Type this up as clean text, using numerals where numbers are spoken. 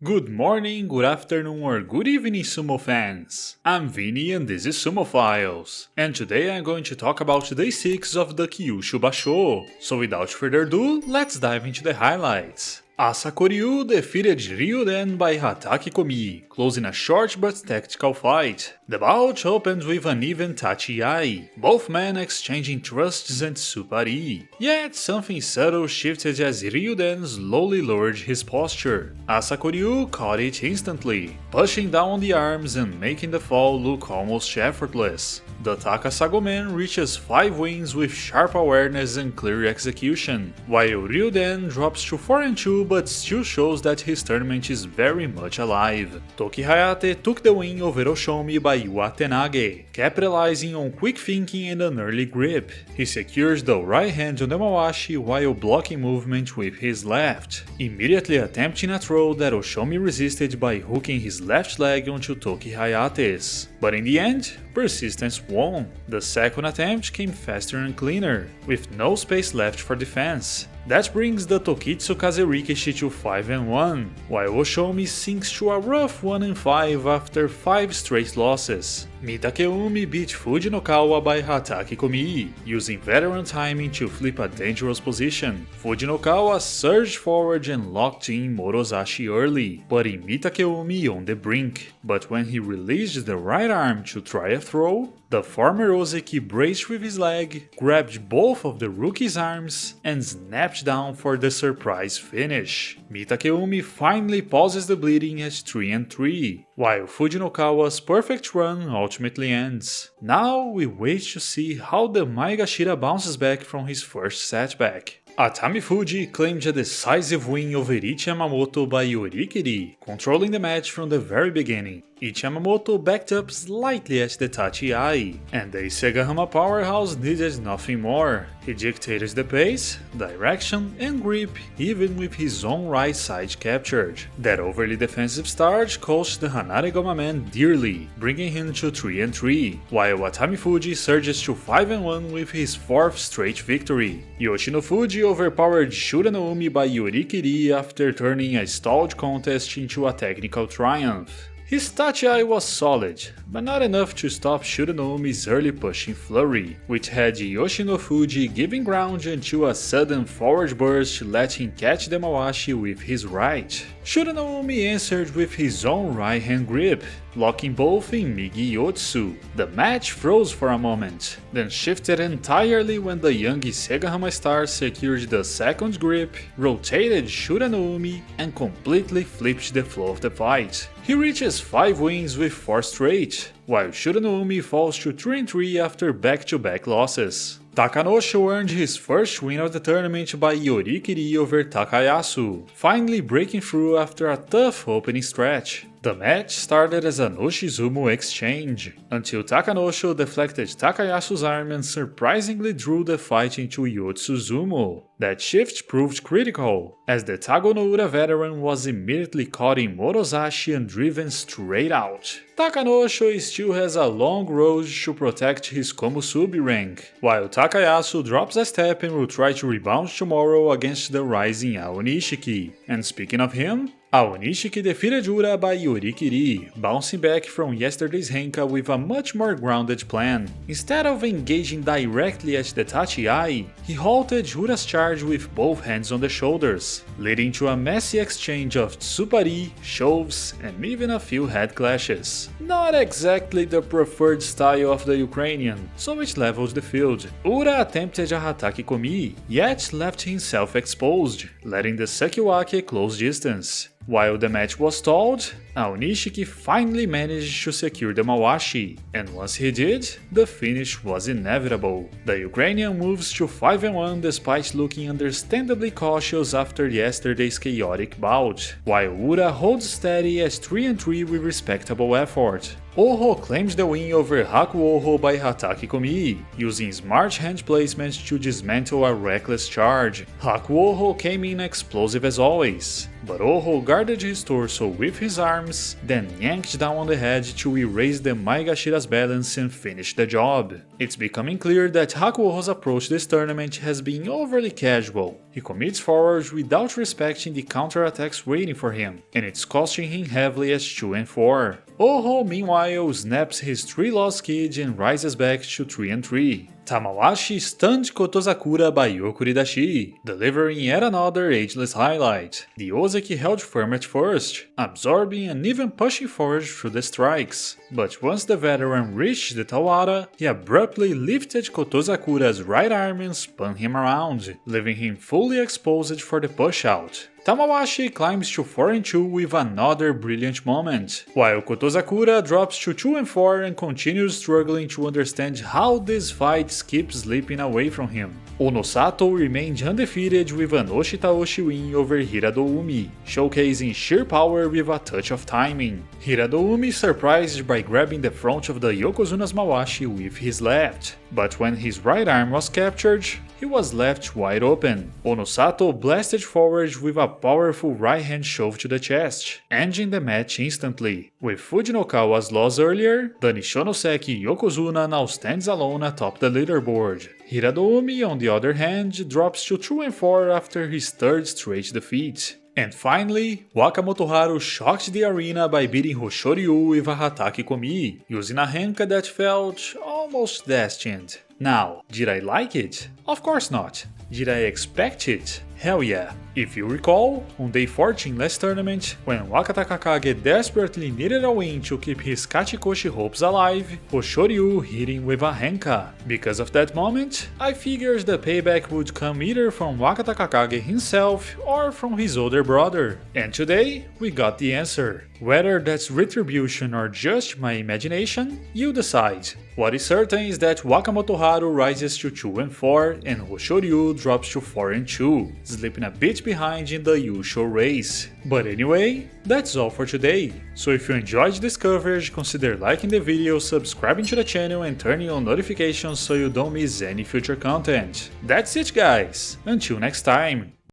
Good morning, good afternoon, or good evening, Sumo fans! I'm Vinny and this is Sumo Files, and today I'm going to talk about Day 6 of the Kyushu Basho. So without further ado, let's dive into the highlights. Asakoryu defeated Ryuden by Mitakeumi, closing a short but tactical fight. The bout opened with an even tachi-ai, both men exchanging thrusts and suppari. Yet something subtle shifted as Ryuden slowly lowered his posture. Asakoryu caught it instantly, pushing down the arms and making the fall look almost effortless. The Takasago-man reaches 5 wins with sharp awareness and clear execution, while Ryuden drops to 4-2 but still shows that his tournament is very much alive. Toki Hayate took the win over Oshomi by Watenage, capitalizing on quick thinking and an early grip. He secures the right hand on Tamawashi while blocking movement with his left, immediately attempting a throw that Oshomi resisted by hooking his left leg onto Toki Hayate's. But in the end, persistence won. The second attempt came faster and cleaner, with no space left for defense. That brings the Tokitsu Kazerikishi to 5-1, while Oshomi sinks to a rough 1-5 after 5 straight losses. Mitakeumi beat Fujinokawa by Mitakeumi, using veteran timing to flip a dangerous position. Fujinokawa surged forward and locked in Morozashi early, putting Mitakeumi on the brink. But when he released the right arm to try a throw, the former Ozeki braced with his leg, grabbed both of the rookie's arms, and snapped down for the surprise finish. Mitakeumi finally pauses the bleeding at 3-3, while Fujinokawa's perfect run ultimately ends. Now we wait to see how the Maegashira bounces back from his first setback. Atamifuji claimed a decisive win over Ichi Yamamoto by yorikiri, controlling the match from the very beginning. Ichi Yamamoto backed up slightly at the tachi-ai, and the Isegahama powerhouse needed nothing more. He dictated the pace, direction, and grip even with his own right side captured. That overly defensive start cost the Hanarigama man dearly, bringing him to 3-3, while Atamifuji surges to 5-1 with his 4th straight victory. Yoshinofuji overpowered Shuranoumi by yorikiri after turning a stalled contest into a technical triumph. His tachi-ai was solid, but not enough to stop Shuranoumi's early pushing flurry, which had Yoshinofuji giving ground until a sudden forward burst let him catch Tamawashi with his right. Shuranoumi answered with his own right hand grip, locking both in Migi-Yotsu. The match froze for a moment, then shifted entirely when the young Isegahama star secured the second grip, rotated Shuranoumi, and completely flipped the flow of the fight. He reaches 5 wins with 4 straight, while Shuranoumi falls to 3-3 after back-to-back losses. Takanosho earned his first win of the tournament by yorikiri over Takayasu, finally breaking through after a tough opening stretch. The match started as a Noshizumo exchange, until Takanosho deflected Takayasu's arm and surprisingly drew the fight into Yotsuzumo. That shift proved critical, as the Tagonoura veteran was immediately caught in Morozashi and driven straight out. Takanosho still has a long road to protect his Komusubi rank, while Takayasu drops a step and will try to rebound tomorrow against the rising Aonishiki. And speaking of him, Aonishiki defeated Ura by yorikiri, bouncing back from yesterday's henka with a much more grounded plan. Instead of engaging directly at the tachi-ai, he halted Ura's charge with both hands on the shoulders, leading to a messy exchange of tsupari, shoves, and even a few head clashes. Not exactly the preferred style of the Ukrainian, so it leveled the field. Ura attempted a Mitakeumi, yet left himself exposed, letting the Sekiwake close distance. While the match was stalled, Aonishiki finally managed to secure the Tamawashi, and once he did, the finish was inevitable. The Ukrainian moves to 5-1 despite looking understandably cautious after yesterday's chaotic bout, while Ura holds steady at 3-3 with respectable effort. Oho claims the win over Hakuoho by Mitakeumi, using smart hand placement to dismantle a reckless charge. Hakuoho came in explosive as always, but Oho guarded his torso with his arms, then yanked down on the head to erase the Maegashira's balance and finish the job. It's becoming clear that Hakuoho's approach this tournament has been overly casual. he commits forward without respecting the counterattacks waiting for him, and it's costing him heavily as 2 and 4. Oho meanwhile snaps his 3 lost kid and rises back to 3 and 3. Tamawashi stunned Kotozakura by Yokuridashi, delivering yet another ageless highlight. The Ozeki held firm at first, absorbing and even pushing forward through the strikes. But once the veteran reached the Tawara, he abruptly lifted Kotozakura's right arm and spun him around, leaving him fully exposed for the push-out. Tamawashi climbs to 4 and 2 with another brilliant moment, while Kotozakura drops to 2 and 4 and continues struggling to understand how this fight keeps slipping away from him. Onosato remained undefeated with an Oshitaoshi win over Hiradoumi, showcasing sheer power with a touch of timing. Hiradoumi surprised by grabbing the front of the Yokozuna's Mawashi with his left, but when his right arm was captured, he was left wide open. Onosato blasted forward with a powerful right-hand shove to the chest, ending the match instantly. With Fujinokawa's loss earlier, the Nishonoseki Yokozuna now stands alone atop the leaderboard. Hiradoumi, on the other hand, drops to 2 and 4 after his third straight defeat. And finally, Wakamotoharu shocked the arena by beating Hoshoryu with a Hatake Komi, using a henka that felt almost destined. Now, did I like it? Of course not. Did I expect it? Hell yeah. If you recall, on day 14 last tournament, when Wakatakakage desperately needed a win to keep his Kachikoshi hopes alive, Hoshoryu hit him with a henka. Because of that moment, I figured the payback would come either from Wakatakakage himself or from his older brother. And today, we got the answer. Whether that's retribution or just my imagination, you decide. What is certain is that Wakamotoharu rises to 2 and 4 and Hoshoryu drops to 4 and 2, slipping a bit behind in the yusho race. But anyway, that's all for today. So if you enjoyed this coverage, consider liking the video, subscribing to the channel and turning on notifications so you don't miss any future content. That's it guys, until next time!